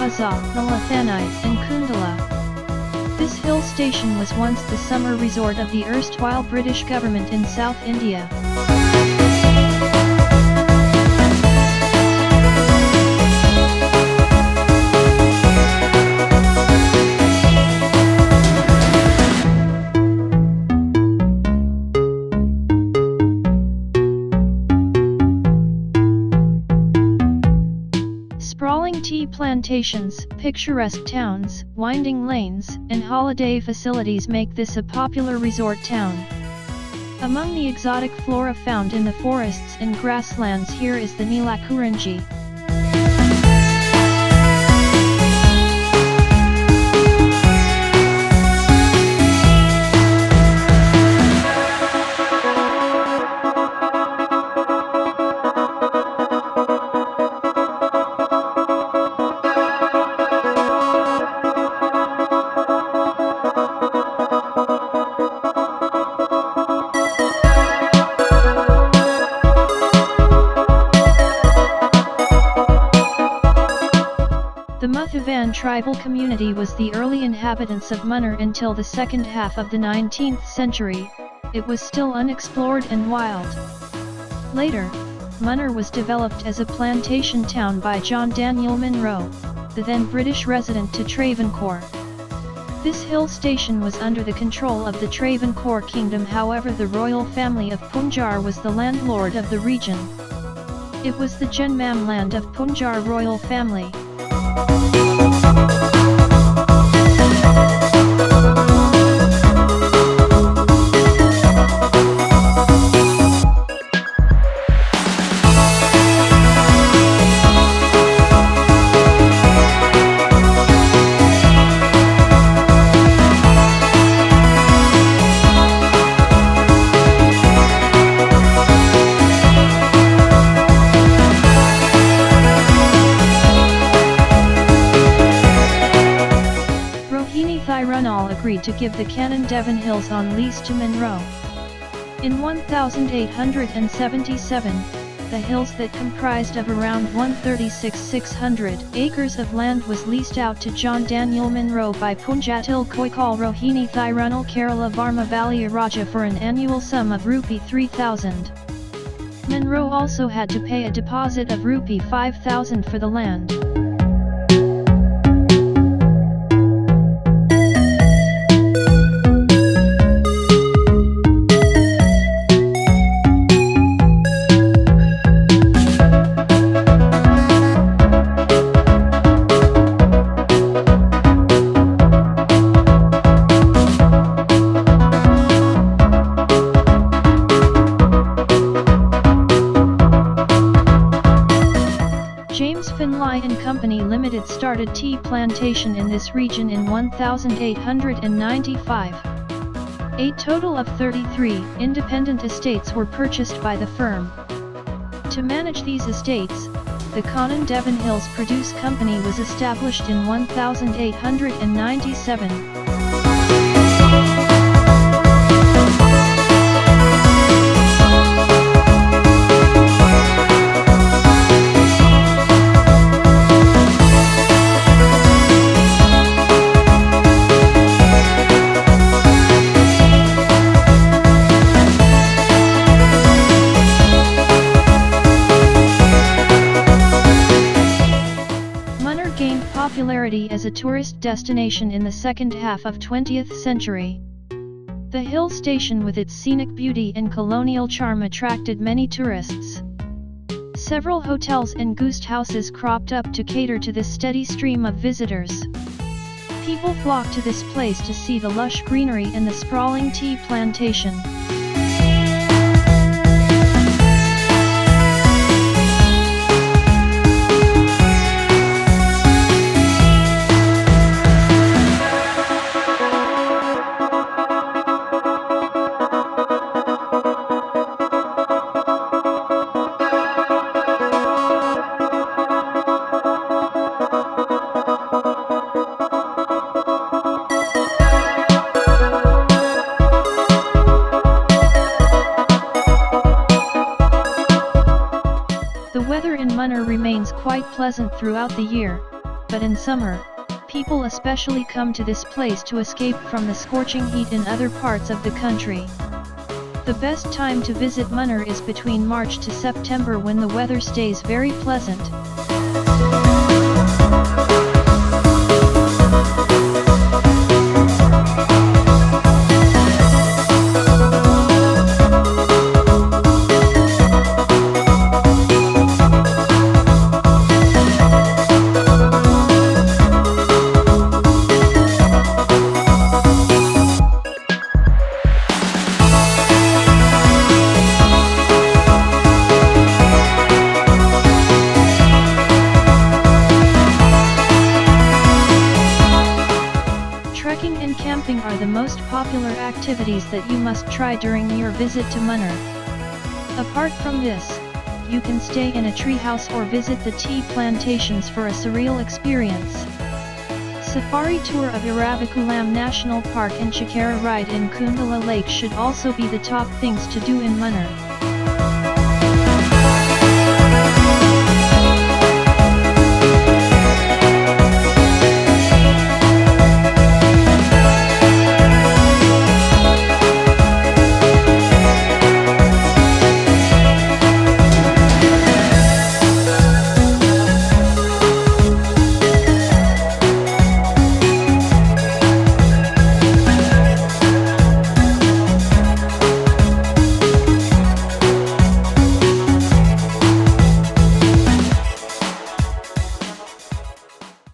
Hazza, Nalathanite, and Kundala. This hill station was once the summer resort of the erstwhile British government in South India. Sprawling tea plantations, picturesque towns, winding lanes, and holiday facilities make this a popular resort town. Among the exotic flora found in the forests and grasslands here is the Neelakurinji. The Muthavan tribal community was the early inhabitants of Munnar until the second half of the 19th century. It was still unexplored and wild. Later, Munnar was developed as a plantation town by John Daniel Munro, the then British resident to Travancore. This hill station was under the control of the Travancore kingdom, however the royal family of Punjar was the landlord of the region. It was the Janmam land of Punjar royal family. Agreed to give the Cannon Devon Hills on lease to Munro. In 1877, the hills that comprised of around 136,600 acres of land was leased out to John Daniel Munro by Punjatil Koikal Rohini Thirunal Kerala Varma Valley Raja for an annual sum of Rupee 3,000. Munro also had to pay a deposit of Rupee 5,000 for the land. Company Limited started tea plantation in this region in 1895. A total of 33 independent estates were purchased by the firm. To manage these estates, the Cannon Devon Hills Produce Company was established in 1897. Popularity as a tourist destination in the second half of 20th century. The hill station with its scenic beauty and colonial charm attracted many tourists. Several hotels and guest houses cropped up to cater to this steady stream of visitors. People flocked to this place to see the lush greenery and the sprawling tea plantation. Munnar remains quite pleasant throughout the year, but in summer, people especially come to this place to escape from the scorching heat in other parts of the country. The best time to visit Munnar is between March to September when the weather stays very pleasant. Trekking and camping are the most popular activities that you must try during your visit to Munnar. Apart from this, you can stay in a treehouse or visit the tea plantations for a surreal experience. Safari tour of Eravikulam National Park and Chikara ride in Kundala Lake should also be the top things to do in Munnar.